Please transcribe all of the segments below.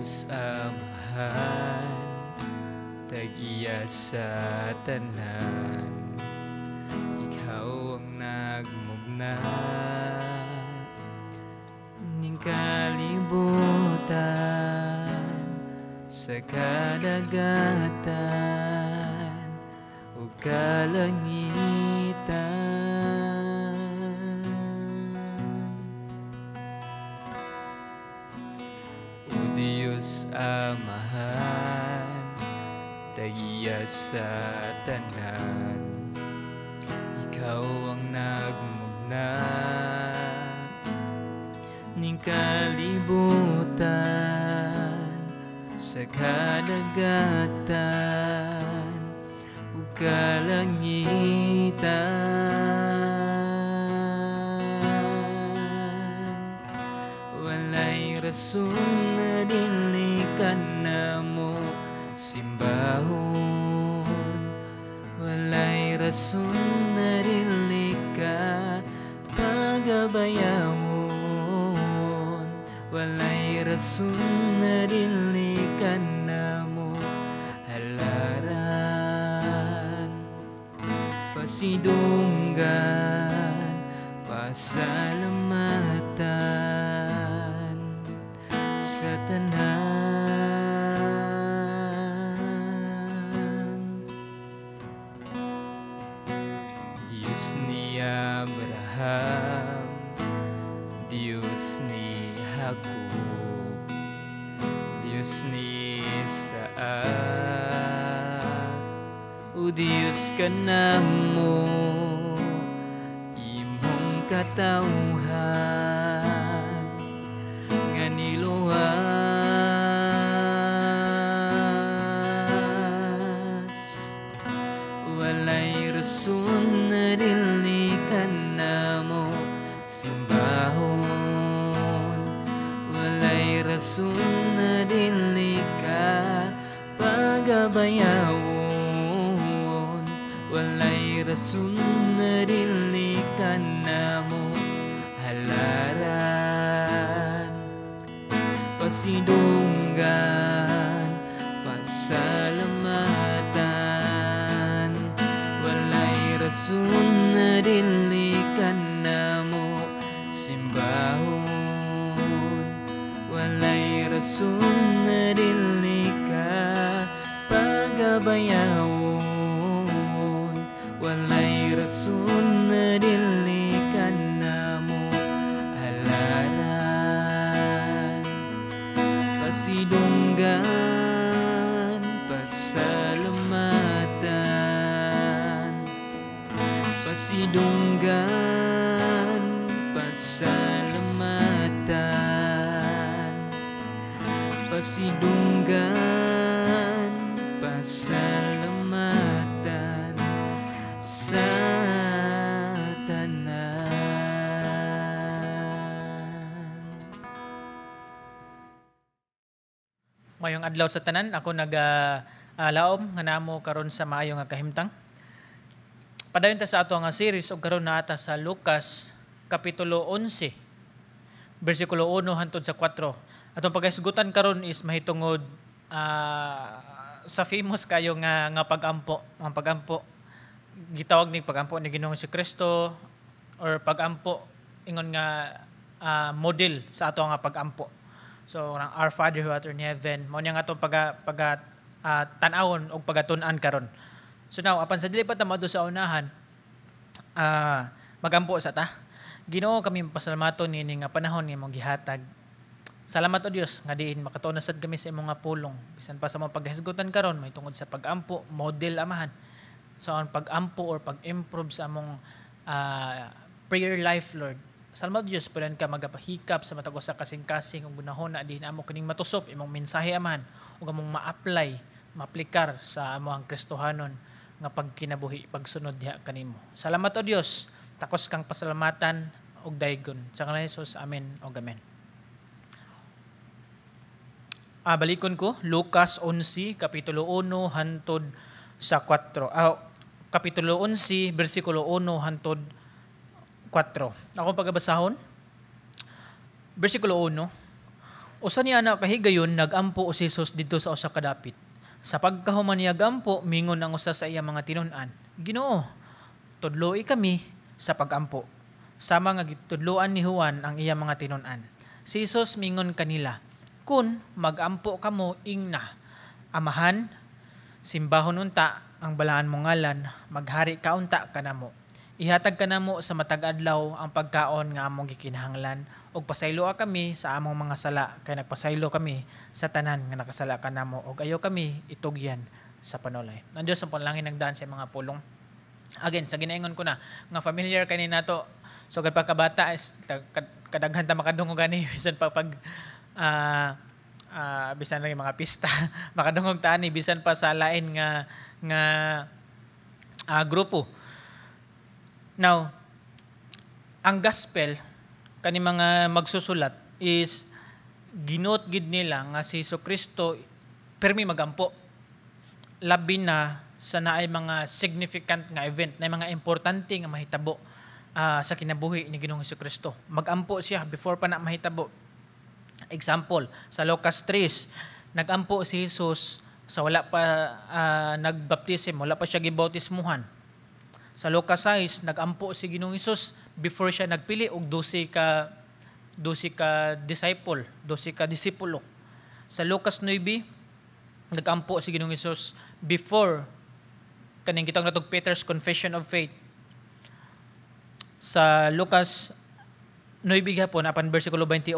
Diyos Amahan, tag-iya sa tanan, Ikaw ang nagmugna ning kalibutan sa kadagatan ug kalangitan. O Diyos Amahan, tag-iya sa tanan, Ikaw ang nagmugna ning kalibutan sa kadagatan ug kalangitan. Walay rason na dili ka namo simbahon, walay rason na dili ka pagabayawon, walay rason na dili ka namo halaran, pasidunggan, pasalamatan sa tanan. Diyos ni Abraham, Diyos ni Jacob, Diyos ni Isaac, o Diyos ka namo, imong katawhan nga niluwas. Walay rason na dili ka namo simbahon, walay rason na dili ka pagabayawon, walay rason na dili ka namo halaran, pasidunggan, pasalamatan, walay rason na dili ka namo simbahon, walay rason na dili ka pagabayawon, walay rason na dili ka namo halaran, pasidunggan, pasalamatan, pasidunggan, pasalamatan, pasidunggan, pasalamatan sa tanan. Mayong adlaw sa tanan, ako nag-laom nga namo karon sa maayo nga kahimtang. Padayon ta sa ato nga series ug karon na ata sa Lucas kapitulo 11 bersikulo 1 hangtod sa 4. Atong paghisgutan karon is mahitungod sa famous kayo nga pag-ampo. Ang pag-ampo gitawag ni pag-ampo ni Ginoong Jesucristo or pag-ampo ingon nga model sa ato nga pag-ampo. So Our Father who art in heaven, mao niya nga atong tan-awon og pagatun-an karon. So now, apan sa dili pa ta madto sa unahan, magampo sa ta. Ginoo, kami pasalamaton nini nga panahon nga imong gihatag. Salamat o Dios nga diin makatuon sad kami sa imong nga pulong. Bisan pa sa mga paghisgutan karon may tungod sa pag-ampo, model amahan. So ang pag-ampo or pag-improve sa among prayer life, Lord. Salamat o Dios, pulan ka magapahikap sa matag usa kasing-kasing ug gunahon na diin amo kining matusop imong mensahe amahan ug among ma-apply, ma-aplikar sa among Kristohanon nga pagkinabuhi, pagsunod diha kanimo. Salamat o Dios, takos kang pasalamatan ug daygon. Sa ngalan ni Jesus, amen ug amen. Balikon ko, Lucas 11, kapitulo 1 hantod sa 4. Kapitulo 11, bersikulo 1 hantod 4. Ako pagabasahon. Bersikulo 1. Usa niya na kahigayon nagampo si Jesus didto sa usa ka dapit. Sa pagkahuman niya gampo, mingon ang usa sa iya mga tinun-an, Ginoo, tudloi kami sa pagampo. Sama nga gitudloan ni Juan ang iya mga tinun-an. Si Jesus mingon kanila, kun magampo kamo ingna, amahan, simbahon unta ang balaan mong ngalan, maghari ka unta kanamo. Ihatag kanamo sa matag adlaw ang pagkaon nga among gikinahanglan ug pasaylo kami sa among mga sala kay nagpasaylo kami sa tanan nga nakasala kanamo ug ayo kami itugyan sa panulay. Ang Dios ang panalangin nagdaan sa mga pulong. Again, sa ginaingon ko na nga familiar kani nato. So kad pagkabata is kadaghan ta makadungog ani bisan pa pag bisan lang yung mga pista makadungog ta ani bisan pa sa lain nga grupo. Now, ang gospel kani mga magsusulat is ginuot gid nila nga si Jesucristo permi magampo. Labi na sa naay mga significant nga event, na mga importante nga mahitabo sa kinabuhi ni Ginoong Jesucristo. Magampo siya before pa na mahitabo. Example, sa Lucas 3, nagampo si Jesus sa wala pa nagbaptism, wala pa siya gibautismuhan. Sa Lucas 6, nagampo si Ginoong Hesus before siya nagpili og 12 ka disciple, 12 ka disipulo. Sa Lucas 9, nagampo si Ginoong Hesus before kaning kitang natog Peter's confession of faith. Sa Lucas 9 gihapon apan bersikulo 28,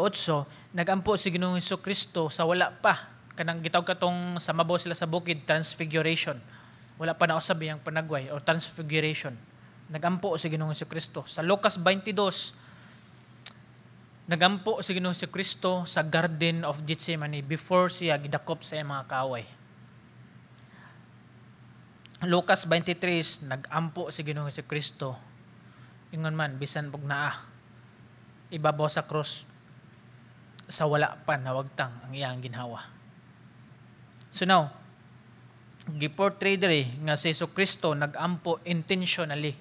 nagampo si Ginoong Jesucristo sa wala pa kanang gitawag katong sa mabaw sila sa bukid, transfiguration. Wala pa na usab yang panagway o transfiguration. Nagampo si Ginoong Jesucristo. Sa Lucas 22, nagampo si Ginoong Jesucristo sa Garden of Gethsemane before siya gidakop sa mga kaaway. Lucas 23, nagampo si Ginoong Jesucristo. Ingon man bisan pag naa ibabaw sa cross sa wala pa nawagtang ang iyang ginhawa. So now, giportray diri nga si Jesucristo nagampo intentionally.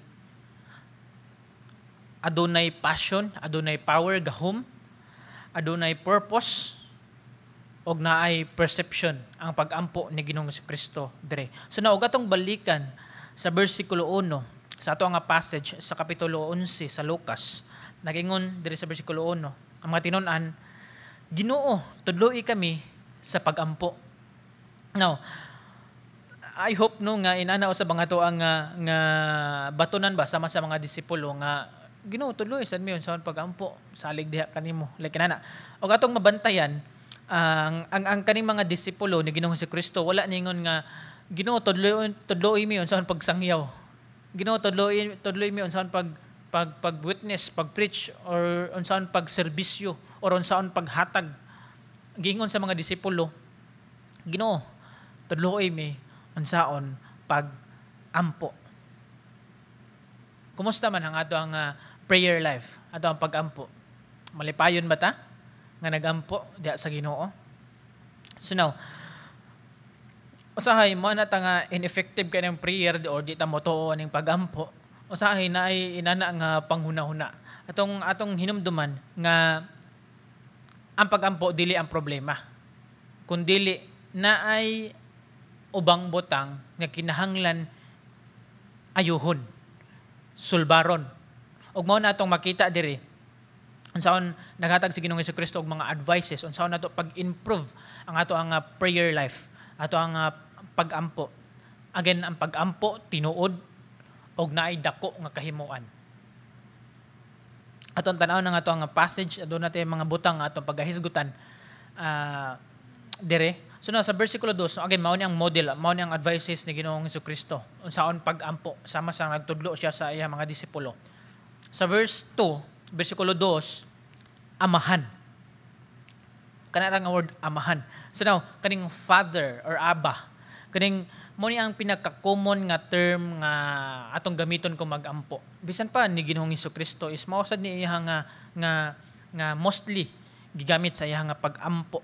Adunay passion, adunay power gahom, adunay purpose, og naay perception ang pagampo ni Ginoong Jesucristo diri. So now, atong balikan sa bersikulo 1 sa ato nga passage sa kapitulo 11 sa Lucas. Nagingon diri sa bersikulo 1, ang mga tinun-an, Ginoo, tudloi kami sa pagampo. Now, I hope no nga inana sa mga to ang nga batunan ba sama sa mga disipulo nga Ginoo tudloy sad mi sa pagampo salig diha kanimo like kanana. Og atong mabantayan ang kaning mga disipulo ni Ginoong Jesucristo wala ningon nga Ginoo tudloy mi unsaon pagsangyaw. Ginoo tudloy mi unsaon pag witness, pag preach or unsaon pag serbisyo or unsaon paghatag. Gingon sa mga disipulo, Ginoo tudloy mi unsaon pag-ampo. Kumusta man ang ato ang prayer life, ato ang pag-ampo? Malipayon ba ta nga nagampo diha sa Ginoo? So now, usahay mo na ta nga ineffective ka ng prayer or di ta mo tuo ning pag-ampo. Usahay na ay inana nga panghuna-huna. Atong hinumduman nga ang pag-ampo dili ang problema. Kundili na ay ubang butang nga kinahanglan ayuhon, sulbaron. Ug mao na atong makita diri unsaon naghatag si Ginoong Jesucristo og mga advices unsaon nato pag-improve ang ato ang prayer life, ato ang pag-ampo. Again, ang pag-ampo tinuod og naay dako nga kahimuan. Atong tan-aw na nga ato ang passage adto natin mga butang nga atong pagahisgutan dire. So na sa bersikulo 2, so again, mao ni ang model, mao ni ang advices ni Ginoong Jesucristo unsaon pag-ampo sama sa nagtudlo siya sa iya mga disipulo. Sa verse 2, bersikulo 2, amahan. Kana nga word amahan. So now, kaning father or abba, kaning mao ni ang pinaka-common nga term nga atong gamiton kung mag-ampo. Bisan pa ni Ginoong Jesucristo is mao sad ni iya nga mostly gigamit sa iya nga pag-ampo.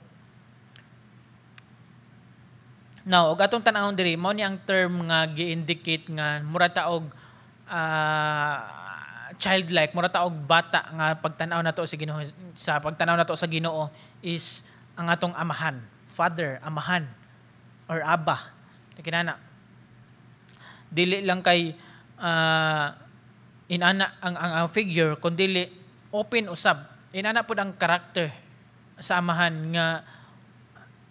Now, og atong tan-awon diri, mao ni ang term nga gi-indicate nga mura taog childlike, mura taog bata nga pagtan-aw nato sa Ginoo, sa pagtan-aw nato sa Ginoo is ang atong amahan, father, amahan, or aba. Kinana. Dili lang kay inana ang figure, kundi open usab. Inana pud ang karakter sa amahan nga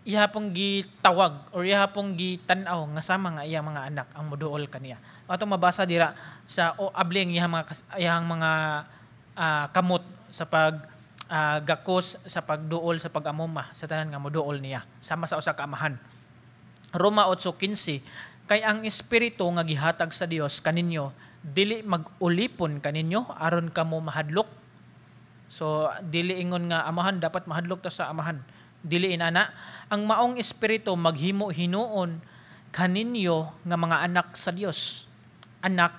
iha pong gitawag or iha pong gitan-aw nga sama nga iyang mga anak ang moduol kaniya. Atong mabasa dira sa abling iyang mga kamot sa pag gakos sa pagduol sa pag-amuma sa tanan nga moduol niya sama sa usa ka amahan. Roma 8:15 kay ang espiritu nga gihatag sa Dios kaninyo dili mag-ulipon kaninyo aron kamo mahadlok. So dili ingon nga amahan dapat mahadlok ta sa amahan. Dili inana ang maong espiritu maghimo hinuon kaninyo nga mga anak sa Dios. Anak,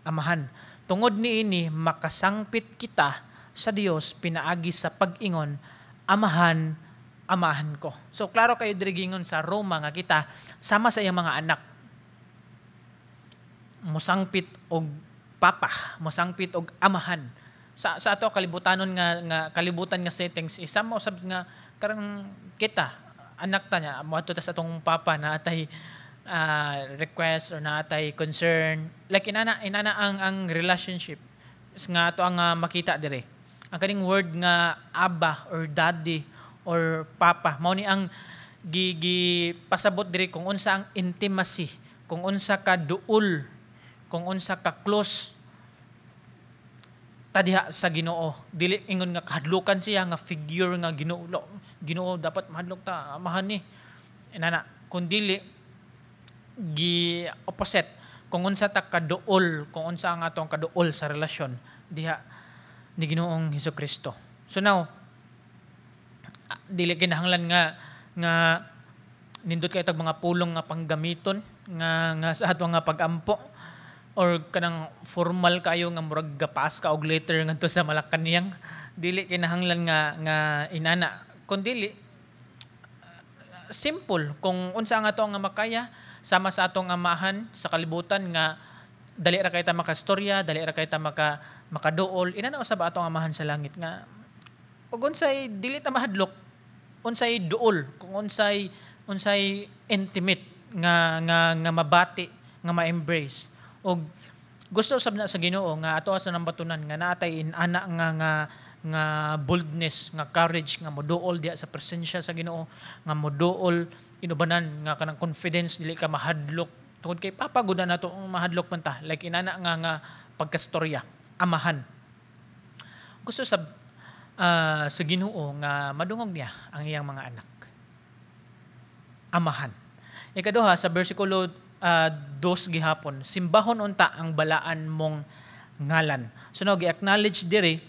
amahan. Tungod niini makasangpit kita sa Dios pinaagi sa pag-ingon amahan, amahan ko. So klaro kayo diri gingon sa Roma nga kita sama sa iyang mga anak. Mosangpit og papa, mosangpit og amahan. Sa ato kalibutanon nga kalibutan nga settings isa mo usab nga karang kita anak ta nya moadto ta sa atong papa na atay request or na atay concern like inana ang relationship nga ato ang makita dire ang kaning word nga aba or daddy or papa mao ni ang pasabot dire kung unsa ang intimacy, kung unsa ka duol, kung unsa ka close tadiha sa Ginoo. Dili ingon nga kahadlukan siya nga figure nga Ginoo dapat mahadlok ta amahan ni inana kun dili gi opposite kung unsa ta kaduol, kung unsa ang atong kaduol sa relasyon diha ni Ginoong Hesukristo. So now dili kinahanglan nga nindot kay tag mga pulong nga panggamiton nga sa ato nga pagampo or kanang formal kayo nga murag gapas ka og letter ngadto sa Malacañang. Dili kinahanglan nga inana kun dili simple kung unsa nga ato nga makaya sama sa atong amahan sa kalibutan nga dali ra kay ta makastorya, dali ra kay ta makaduol. Inana usab atong amahan sa langit nga ug unsay dili ta mahadlok, unsay duol, kung unsay intimate nga mabati, nga ma-embrace. Og gusto usab na sa Ginoo nga ato sa nambatunan nga naatay inana nga boldness, nga courage nga moduol diha sa presensya sa Ginoo, nga moduol inubanan nga kanang confidence dili ka mahadlok tungod kay papagudan nato ang mahadlok man ta like inana nga pagkastorya, amahan. Gusto sa Ginoo nga madungog niya ang iyang mga anak. Amahan. Ikaduha sa bersikulo 2 gihapon, simbahon unta ang balaan mong ngalan. So no, gi-acknowledge diri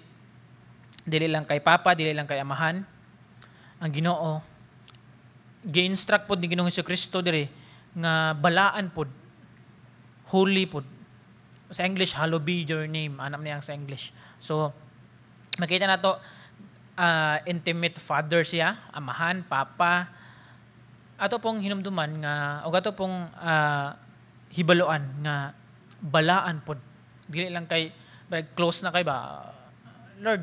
dili lang kay papa, dili lang kay amahan ang Ginoo. Gi-instruct pod ni Ginoong Hesukristo diri nga balaan pod, holy pod. Sa English, hallowed be your name. Anam niya sa English. So makita nato intimate father siya, amahan, papa. Ato pong hinumduman nga o ato pong hibaluan nga balaan pod. Dili lang kay close na kay ba Lord,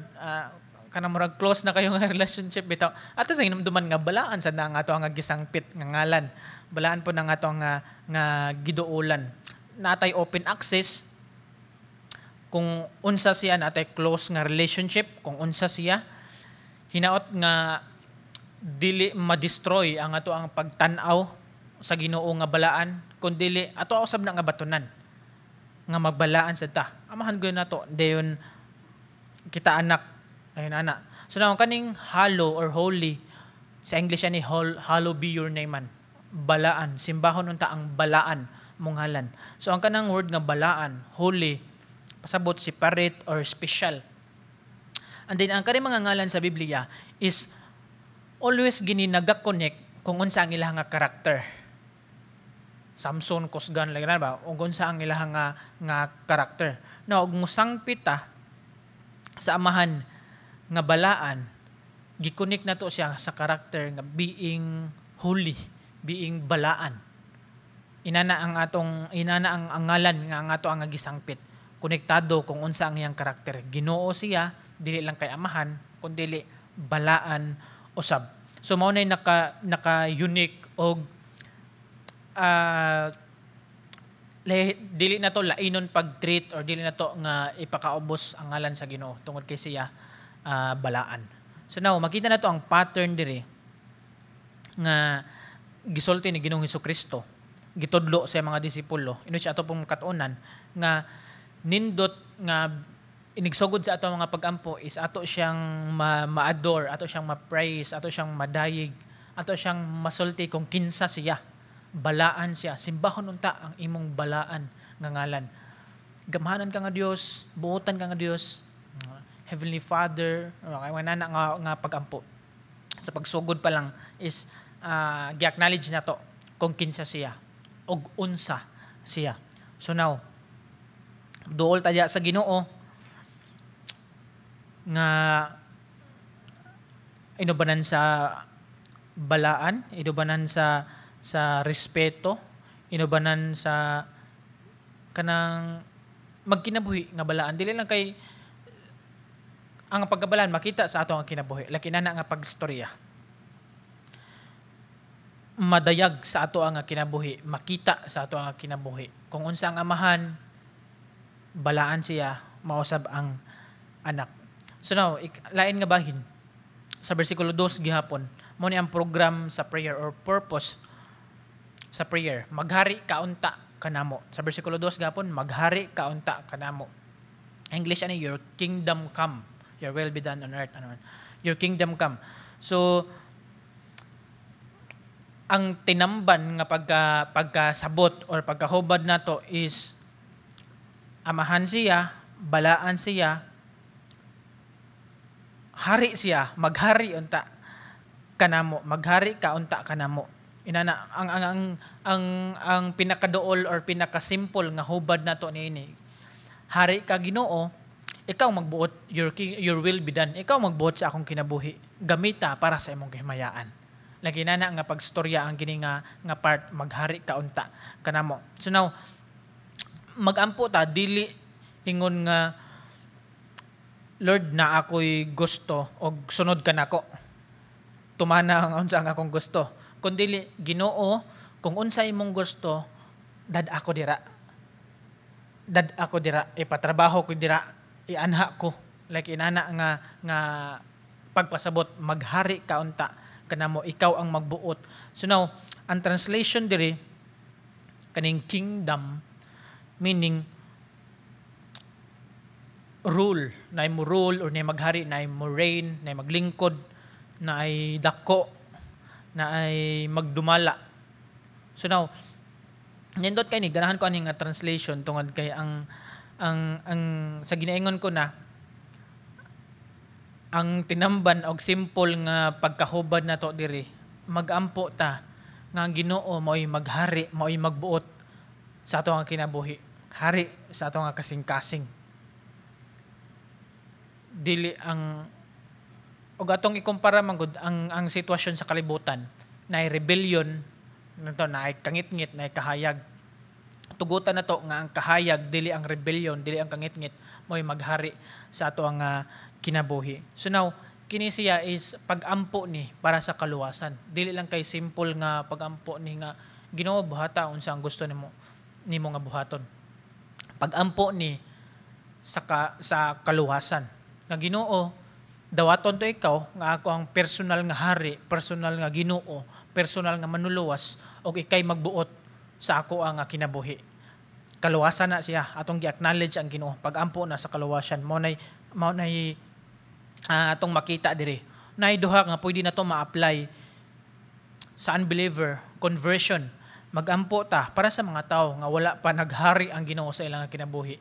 kanang murag close na kayo nga relationship bitaw. Ato sa hinumduman nga balaan sad na nga ato nga gisangpit nga ngalan. Balaan po na nga ato nga giduulan. Natay open access kung unsa siya natay close nga relationship, kung unsa siya hinaot nga dili ma-destroy ang ato ang pagtan-aw sa Ginoo nga balaan, kun dili ato usab na nga batunan nga magbalaan sa ta. Amahan gyud nato dayon kita anak ayun ana. So now kaning hallow or holy sa English ni hallow be your name man. Balaan, simbahon unta ang balaan mong ngalan. So ang kanang word nga balaan, holy, pasabot separate or special. And then ang kani mga ngalan sa Biblia is always gininaga-connect kung unsa ang ilang nga karakter. Samson, Kusgan, like na ba? Kung unsa ang ilang nga karakter. Now, ug musangpit ta sa amahan nga balaan, gi-connect na to siya sa karakter nga being holy, being balaan. Inana ang ngalan nga ang ato ang gisangpit. Konektado kung unsa ang iyang karakter. Ginoo siya, dili lang kay amahan, kundi balaan usab. So mao nay naka-unique og dili na to lainon pag-treat or dili na to nga ipakaubos ang ngalan sa Ginoo tungod kay siya balaan. So now makita na to ang pattern diri nga gisulti ni Ginoong Hesukristo, gitudlo sa mga disipulo. Ino siya ato pong katunan nga nindot nga inigsugod sa ato mga pagampo is ato siyang ma-adore, ato siyang ma-praise, ato siyang madayig, ato siyang masulti kung kinsa siya. Balaan siya, simbahon unta ang imong balaan nga ngalan. Gamahanan ka nga Dios, buotan ka nga Dios, Heavenly Father, nga pagampo. Sa pagsugod pa lang is gi-acknowledge na to kung kinsa siya og unsa siya. So now, duol tadya sa Ginoo nga inubanan sa balaan, inubanan sa respeto, inubanan sa kanang magkinabuhi nga balaan. Dili lang kay ang pagkabalaan makita sa ato ang kinabuhi, laki na nga pagstorya. Madayag sa ato ang kinabuhi, makita sa ato ang kinabuhi. Kung unsa ang amahan, balaan siya, mausab ang anak. So now, lain nga bahin, sa versikulo 2 gihapon, mo ni ang program sa prayer or purpose sa prayer. Maghari kaunta kanamo. Sa versikulo 2 gihapon, maghari kaunta kanamo. English ani, your kingdom come. Your will be done on earth. Your kingdom come. So, ang tinamban nga pagkasabot or pagkahubad nato is amahan siya, balaan siya, hari siya, maghari unta kanamo, maghari ka unta kanamo. Inana ang pinakaduol or pinakasimple nga hubad nato niini. Hari ka Ginoo, ikaw magbuot, your will be done. Ikaw magbuot sa akong kinabuhi. Gamita para sa imong kahimayaan. Lagi na nga pagstorya ang gini nga part, maghari ka unta kanamo. So now, magampo ta, dili ingon nga, Lord, na ako'y gusto o sunod ka nako. Tumana ang unsa ang akong gusto. Kundi Ginoo, kung unsa imong gusto, dad ako dira, ipatrabaho ko dira, ianha ko. Like inana nga pagpasabot, maghari ka unta kanamo, ikaw ang magbuot. So now, ang translation diri kaning kingdom meaning rule, na mo rule or na maghari, na mo reign, na maglingkod, na ay dako, na ay magdumala. So now, nindot kay ni ganahan ko aning translation tungod kay ang sa ginaingon ko na ang tinamban og simple nga pagkahubad nato diri, magampo ta nga ang Ginoo mao'y maghari, mao'y magbuot sa ato nga kinabuhi, hari sa ato nga kasing-kasing. Dili ang og atong ikumpara manggod ang sitwasyon sa kalibutan na ay rebellion nato, na ay kangit-ngit, na ay kahayag. Tugutan na to nga ang kahayag dili ang rebellion, dili ang kangit-ngit, mo'y maghari sa ato ang kinabuhi. So now, kini siya is pagampo ni para sa kaluwasan. Dili lang kay simple nga pagampo ni nga Ginoo buhata unsa ang gusto nimo nga buhaton. Pagampo ni sa kaluwasan. Nga Ginoo, dawaton to ikaw nga ako ang personal nga hari, personal nga Ginoo, personal nga manuluwas og ikay magbuot sa ako ang kinabuhi. Kaluwasan na siya, atong gi-acknowledge ang Ginoo. Pagampo na sa kaluwasan. Mao nay atong makita diri. Nay duha nga pwede na to ma-apply sa unbeliever, conversion. Magampo ta para sa mga tao nga wala pa naghari ang Ginoo sa ilang kinabuhi.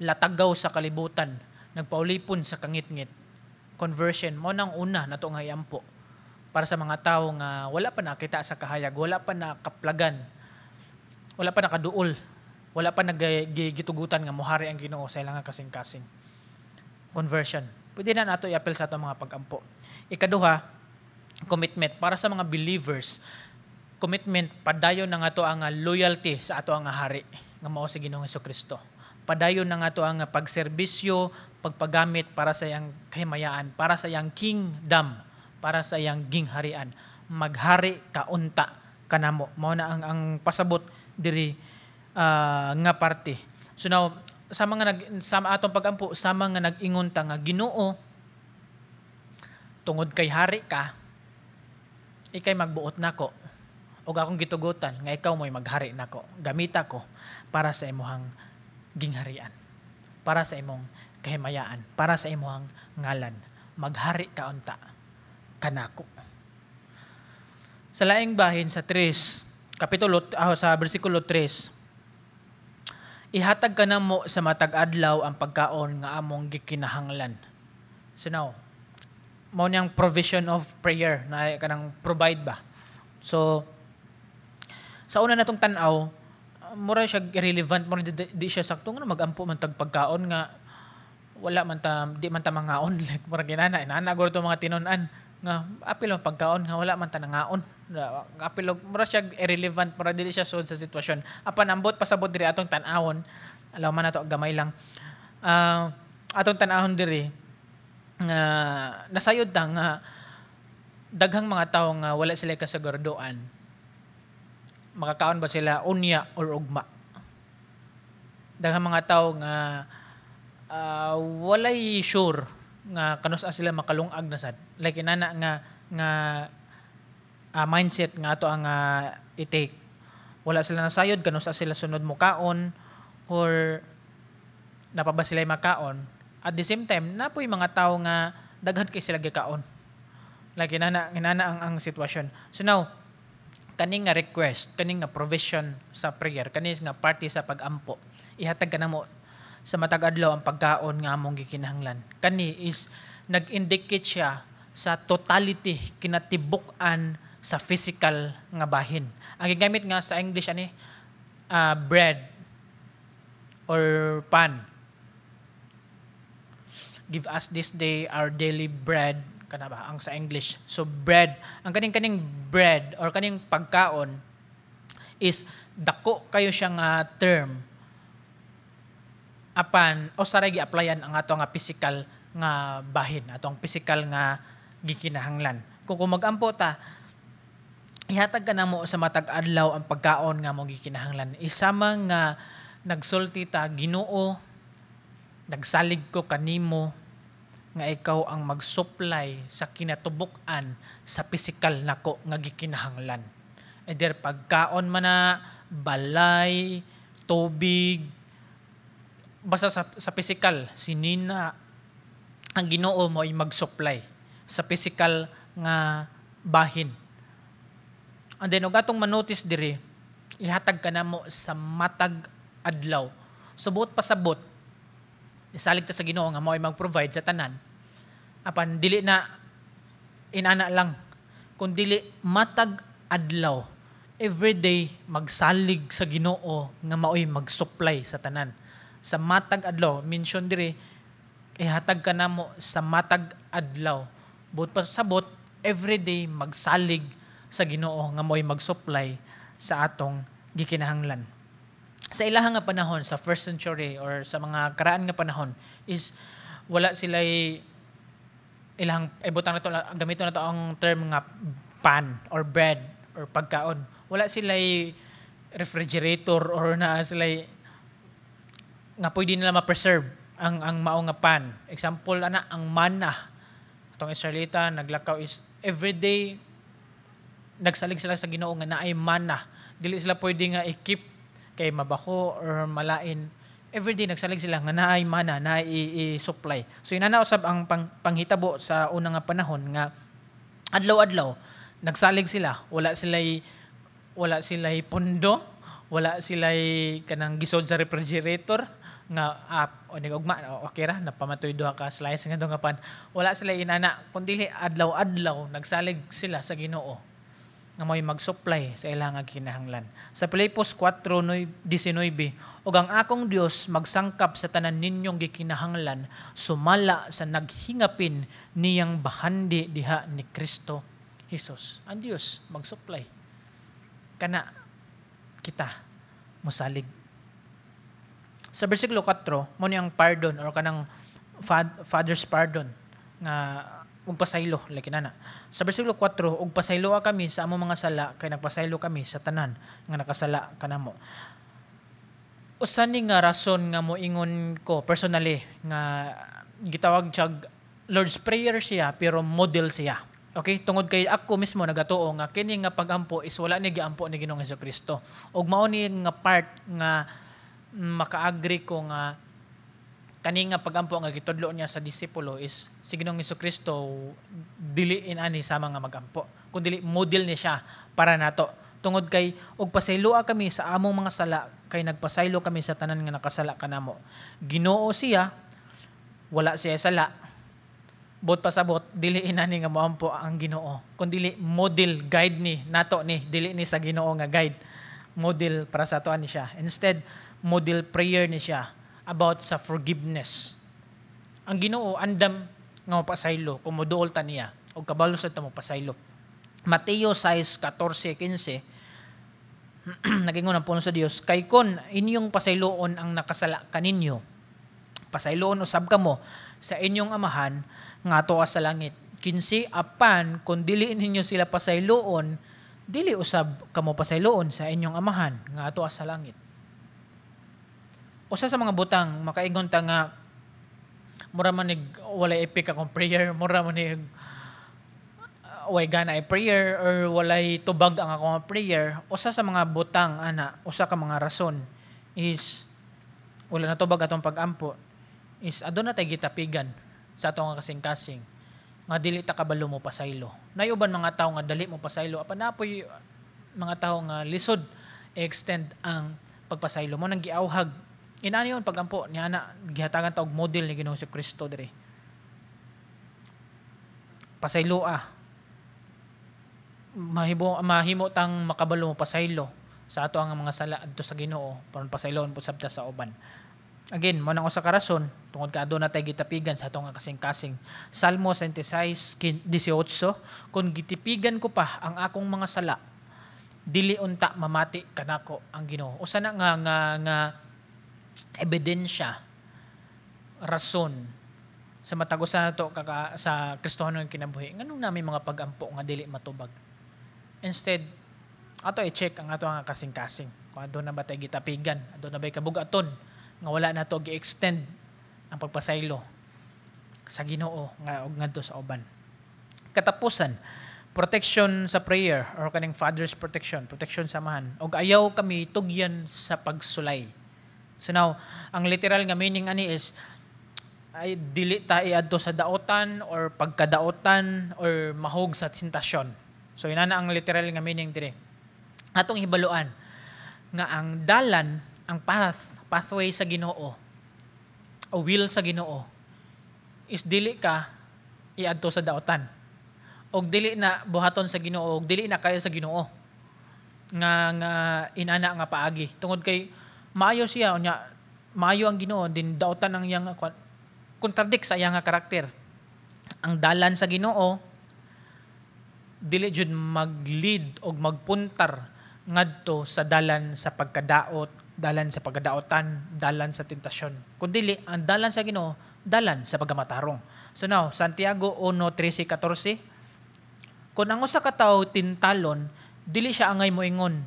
Latagaw sa kalibutan, nagpaulipon sa kangit-ngit. Conversion mo nang una nato nga iampo para sa mga tao nga wala pa nakita sa kahayag, wala pa nakaplagan, wala pa nakaduol, wala pa nagigitugutan nga mohari ang Ginoo sa ilang kasing-kasing. Conversion. Pwede na nato i-appel sa ato mga pagampo. Ikaduha, commitment para sa mga believers. Commitment padayon na nga to ang loyalty sa ato ang hari nga mao si Ginoong Hesukristo. Padayon na nga to ang pagserbisyo, pagpagamit para sa iyang kahimayaan, para sa iyang kingdom, para sa iyang gingharian. Maghari kaunta kanamo. Mao na ang pasabot diri nga parte. So now sa atong pagampo sa mga nag-ingon ta nga Ginoo, tungod kay hari ka, ikay magbuot nako ug akong gitugutan nga ikaw mo'y maghari nako. Gamita ko para sa imong gingharian, para sa imong kahimayaan, para sa imong ngalan. Maghari ka unta kanako. Sa laing bahin sa 3, sa bersikulo 3, ihatag ka namo sa matag adlaw ang pagkaon nga among gikinahanglan. So now, mao niyang provision of prayer na kanang provide ba. So sa una natong tan-aw, mura siya irrelevant, mura di siya sakto nga magampo man tag pagkaon nga wala man ta, di man ta mangaon. Like mura ginana guro to mga tinun-an nga apil ang pagkaon nga wala man ta nangaon. Apil mura siya irrelevant, mura dili siya sud sa sitwasyon. Apan ambot pasabot diri atong tan-awon, alaw man nato gamay lang. Atong tan-ahon diri nga nasayod ta nga daghang mga tawo nga wala sila kasaguraduan. Makakaon ba sila unya or ugma? Daghang mga tawo nga walay sure nga kanus-a sila makalungag na sad. Like inana nga mindset nga ato ang i-take. Wala sila nasayod, kanus-a sila sunod mo kaon or napaba sila makaon. At the same time, napoy mga tawo nga daghan kay sila gikaon. Like inana ang sitwasyon. So now, kaning nga request, kaning nga provision sa prayer, kaning nga party sa pagampo, ihatag ka namo sa matag adlaw ang pagkaon nga among gikinahanglan. Kani is nag-indicate siya sa totality kinatibuk-an sa physical nga bahin. Ang gigamit nga sa English ani bread or pan. Give us this day our daily bread, kana ba ang sa English. So bread, ang kaning bread or kaning pagkaon is dako kayo siyang term apan o saray gi-applyan ang ato nga physical nga bahin, atong physical nga gikinahanglan. Kung magampo ta, ihatag ka namo sa matag adlaw ang pagkaon nga mong gikinahanglan. Isama nga nagsulti ta, Ginoo, nagsalig ko kanimo nga ikaw ang mag-supply sa kinatubuk-an sa physical nako nga gikinahanglan. Either pagkaon man na, balay, tubig, basta sa physical, sinina ang Ginoo mo ay mag-supply sa physical nga bahin. And then, og atong manotice diri, ihatag ka namo sa matag adlaw. Subot pasabot, isalig ta sa Ginoo nga mo ay mag-provide sa tanan. Apan dili na inana lang, kun dili matag adlaw, everyday magsalig sa Ginoo nga maoy mag-supply sa tanan. Sa matag adlaw, mention diri, ihatag ka namo sa matag adlaw. Buot pasabot, everyday magsalig sa Ginoo nga mo'y mag-supply sa atong gikinahanglan. Sa ilahang nga panahon, sa first century or sa mga karaan nga panahon, is wala sila ilang, ibutang na to, gamito na to ang term nga pan or bread or pagkaon. Wala sila refrigerator or na sila nga pwede nila ma-preserve ang mao nga pan. Example, ang manna. Itong Israelita, naglakaw is everyday nagsalig sila sa Ginoo nga naay manna. Dili sila pwede nga i-keep kay mabaho or malain. Everyday nagsalig sila nga naay manna na i-supply. So inana usab ang panghitabo sa unang nga panahon nga adlaw-adlaw nagsalig sila. Wala sila pundo, wala sila kanang gisod sa refrigerator nga o nigugma okay ra napamatoy duha ka slice nga nga pan. Wala sila inana kundi adlaw-adlaw nagsalig sila sa Ginoo nga may mag-supply sa ilang kinahanglan. Sa Filipos 4:19, ug ang akong Dios magsangkap sa tanan ninyong gikinahanglan sumala sa naghingapin niyang bahandi diha ni Kristo Jesus. Ang Dios mag-supply kana kita mosalig. Sa versikulo 4, mo niyang pardon or kanang father's pardon nga ug pasaylo like nana. Sa bersikulo 4, ug pasayloa kami sa among mga sala kay nagpasaylo kami sa tanan nga nakasala kanamo. Usa ni nga rason nga moingon ko personally nga gitawag siyag Lord's Prayer siya pero model siya. Okay, tungod kay ako mismo nagatuo nga kini nga pagampo is wala ni giampo ni Ginoong Hesukristo. Ug mao ni nga part nga maka-agree ko nga kani nga pagampo nga gitudlo niya sa disipulo is si Ginoong Hesukristo dili inani sa mga magampo. Kundi model ni siya para nato. Tungod kay og pasayloa kami sa among mga sala kay nagpasaylo kami sa tanan nga nakasala kanamo. Ginoo siya, wala siya sala. Bot pasabot dili inani nga moampo ang Ginoo kundi model guide ni nato ni dili ni sa Ginoo nga guide model para sa atoan ni siya. Instead model prayer ni siya about sa forgiveness. Ang Ginoo andam nga mapasaylo kung moduol ta niya og kabalo sa ta mo pasaylo. Mateo 6:14-15 nagingon ang puno sa Dios kay kon inyong pasayloon ang nakasala kaninyo pasayloon usab kamo sa inyong amahan nga atoa sa langit. Kinsi apan kung dili ninyo sila pasayloon, dili usab kamo pasayloon sa inyong amahan nga atoa sa langit. Usa sa mga butang makaingon ta nga mura man walay epic akong prayer, mura man way gana ay prayer or walay tubag ang akong prayer. Usa sa mga butang ana, usa ka mga rason is wala na tubag atong pagampo is aduna tay gitapigan sa ato nga kasing-kasing nga dili ta kabalo mo pasaylo. Nayuban mga tawo nga dali mo pasaylo apan napoy mga tawo nga lisod extend ang pagpasaylo mo nang giawhag. Inani yon pagampo niya na gihatagan ta og model ni Ginoong Kristo dire. Pasayloa. Mahimo tang makabalo mo pasaylo sa ato ang mga sala adto sa Ginoo para pasayloon po sabta sa uban. Again, mo nang usa ka rason tungod ka aduna tay gitapigan sa atong kasing-kasing. Salmo 66:18 kung gitipigan ko pa ang akong mga sala dili unta mamati kanako ang Ginoo. Usa na nga ebidensya rason sa matagusan nato sa Kristohanon kinabuhi nganong nami mga pagampo nga dili matubag. Instead ato i-check ang ato nga kasing-kasing kung aduna ba tay gitapigan, aduna ba kabugaton nga wala na to gi-extend ang pagpasaylo sa Ginoo nga og ngadto sa uban. Katapusan, protection sa prayer or kaning father's protection sa amahan. Og ayaw kami tugyan sa pagsulay. So now, ang literal nga meaning ani is ay dili ta iadto sa daotan or pagkadaotan or mahog sa tentasyon. So inana ang literal nga meaning dire. Atong hibaluan nga ang dalan, ang pathway sa Ginoo o will sa Ginoo is dili ka iadto sa daotan og dili na buhaton sa Ginoo og dili na kaya sa Ginoo nga inana nga paagi tungod kay maayo siya unya maayo ang Ginoo din daotan ang iyang contradict sa iyang karakter. Ang dalan sa Ginoo dili jud mag-lead og magpuntar ngadto sa dalan sa pagkadaot, dalan sa pagkadaotan, dalan sa tentasyon. Kundi ang dalan sa Ginoo, dalan sa pagamatarong. So now, Santiago 1:13-14, kung ang usa ka tawo tintalon, dili siya angay moingon,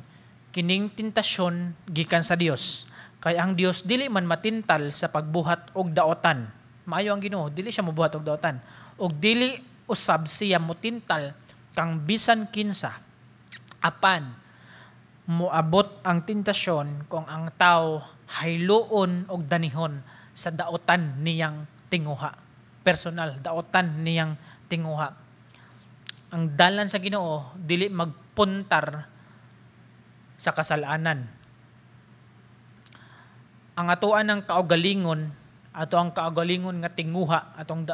kining tentasyon gikan sa Dios. Kay ang Dios dili man matintal sa pagbuhat og daotan. Maayo ang Ginoo, dili siya mobuhat og daotan. Og dili usab siya motintal kang bisan kinsa. Apan moabot ang tentasyon kung ang tao hayloon og danihon sa daotan niyang tinguha. Personal, daotan niyang tinguha. Ang dalan sa Ginoo dili magpuntar sa kasalanan. Ang atuan ng kaugalingon, ato ang kaugalingon nga tinguha, atong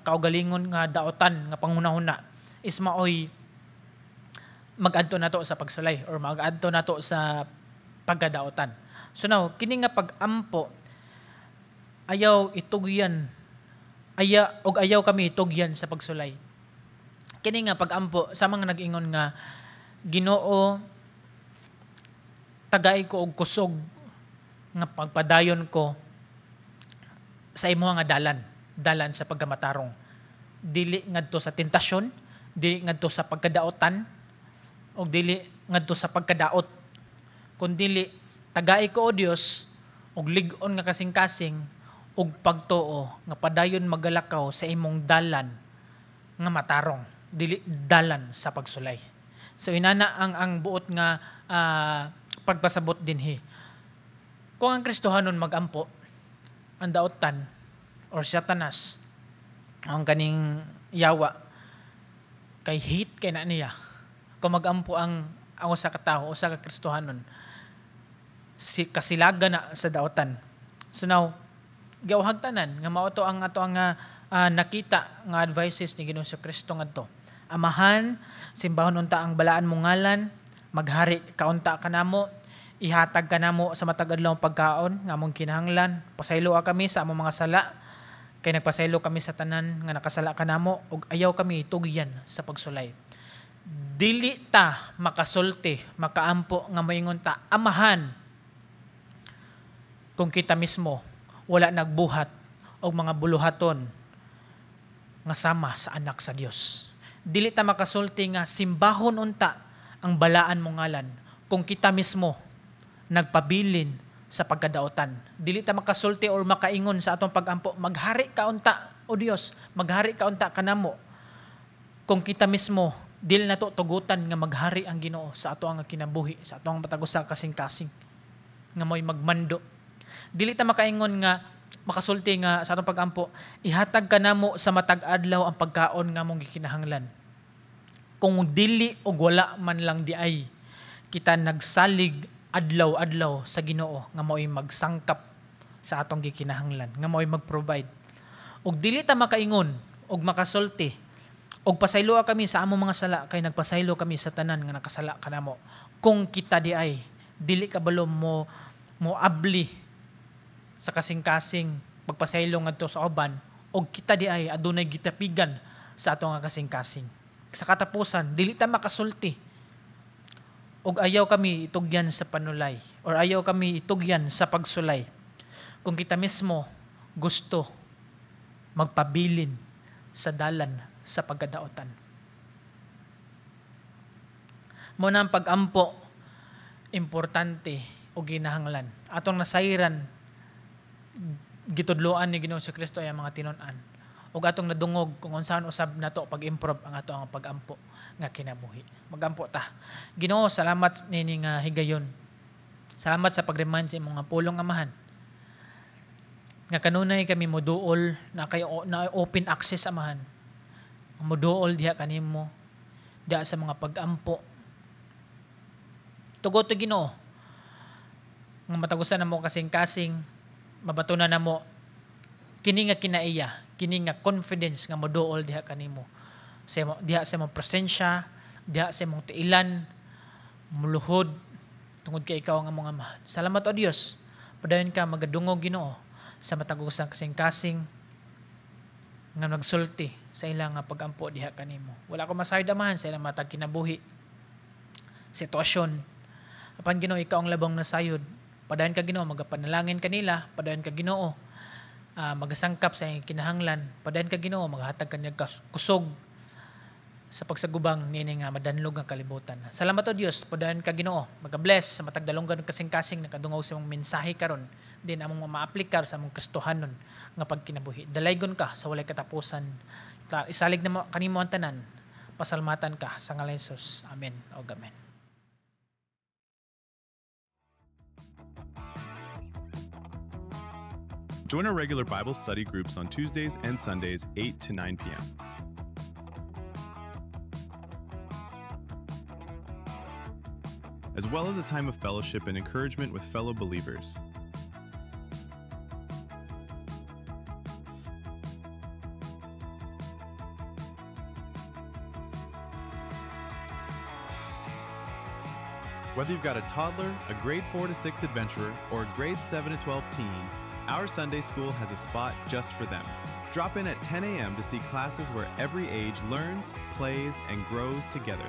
kaugalingon nga daotan nga panghunahuna is maoy mag-adto nato sa pagsulay or mag-adto nato sa pagkadaotan. So now, kini nga pag-ampo ayaw itugyan ayaw kami itugyan sa pagsulay. Kini nga pag-ampo sa mga nag-ingon nga Ginoo tagay ko og kusog nga pagpadayon ko sa imo nga dalan sa pagkamatarong. dili ngadto sa tentasyon, dili ngadto sa pagkadaotan, o dili ngadto sa pagkadaot, kundi tagai ko o Dios og lig-on nga kasing-kasing og pagtuo nga padayon magalakaw sa imong dalan nga matarong, dili dalan sa pagsulay. So inana ang buot nga pagpasabot dinhi. Kung ang Kristohanon magampo, ang daotan or Satanas, ang kaning yawa, kay hate kay na niya. Kung magampo ang usa ka tawo, usa ka Kristohanon, si kasilaga na sa daotan. So now, gawhag tanan nga mao to ang ato ang nakita nga advices ni Ginoong Kristo ngadto. Amahan, simbahon unta ang balaan mong ngalan, maghari kaunta kanamo, ihatag kanamo sa matag adlaw pagkaon nga among kinahanglan, pasaylo kami sa among mga sala, kay nagpasaylo kami sa tanan nga nakasala kanamo, ug ayaw kami tugyan sa pagsulay. Dili ta makasulti, makaampo nga moingon ta amahan kung kita mismo wala nagbuhat og mga buluhaton nga sama sa anak sa Dios. Dili ta makasulti nga simbahon unta ang balaan mong ngalan kung kita mismo nagpabilin sa pagkadaotan. Dili ta makasulti or makaingon sa atong pagampo, maghari ka unta o Dios, maghari ka unta kanamo kung kita mismo dili nato tugutan nga maghari ang Ginoo sa ato ang kinabuhi, sa ato ang matagusa kasing-kasing nga mo'y magmando. Dili ta makaingon nga makasulti nga sa atong pagampo, ihatag kanamo sa matag adlaw ang pagkaon nga mong gikinahanglan. Kung dili og wala man lang di ay kita nagsalig adlaw-adlaw sa Ginoo nga mo'y magsangkap sa atong gikinahanglan, nga mo'y mag-provide. Og dili ta makaingon og makasulti og pasaylo kami sa among mga sala kay nagpasaylo kami sa tanan nga nakasala kanamo. Kung kita di ay dili kabalo mo abli sa kasing-kasing pagpasaylo ngadto sa uban, og kita di ay adunay gitapigan sa ato nga kasing-kasing. Sa katapusan, dili ta makasulti og ayaw kami itugyan sa panulay or ayaw kami itugyan sa pagsulay kung kita mismo gusto magpabilin sa dalan sa pagkadaotan. Muna ang pagampo importante o ginahanglan. Atong nasayran gitudloan ni Ginoong Kristo ay ang mga tinon-an. Ug atong nadungog kung unsaon usab nato pag-improve ang ato ang pagampo nga kinabuhi. Magampo ta. Ginoo, salamat nini nga higayon. Salamat sa pag-remind sa imong pulong amahan. Nga kanunay kami moduol na kayo na open access amahan. Moduol diha kanimo diha sa mga pag-ampo. Tugot to Ginoo. Nga matagusan na mo kasing-kasing, mabatunan na mo kini nga kinaiya, kini nga confidence nga moduol diha kanimo. Diha sa imong presensya, diha sa imong tiilan, muluhod tungod kay ikaw nga among amahan. Salamat o Dios. Padayon ka magadungog Ginoo sa matagusang kasing-kasing nga nagsulti sa ilang nga pagampo diha kanimo. Wala ko masayod amahan sa ilang matag kinabuhi, sitwasyon. Apan Ginoo, ikaw ang labang nasayod. Padayon ka Ginoo, magapanalangin kanila. Padayon ka Ginoo, magasangkap sa iyong kinahanglan. Padayon ka Ginoo, maghatag kanyang kusog sa pagsagubang nini nga madanlog ang kalibutan. Salamat o Dios. Padayon ka Ginoo, magabless sa matagdalonggan ng kasing-kasing nakadungaw sa imong mensahe karon. Din among ma-aplikar sa among Kristohanon nga pagkinabuhi. Dalaygon ka sa walay katapusan. Isalig na kanimo ang tanan. Pasalmatan ka sa ngalan ni Jesus. Amen. O amen. Join our regular Bible study groups on Tuesdays and Sundays, 8 to 9 p.m. As well as a time of fellowship and encouragement with fellow believers. Whether you've got a toddler, a grade 4 to 6 adventurer, or a grade 7 to 12 teen, our Sunday school has a spot just for them. Drop in at 10 a.m. to see classes where every age learns, plays, and grows together.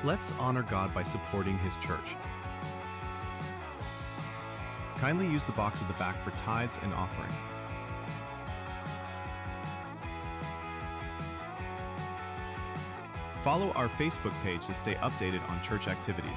Let's honor God by supporting His church. Kindly use the box at the back for tithes and offerings. Follow our Facebook page to stay updated on church activity.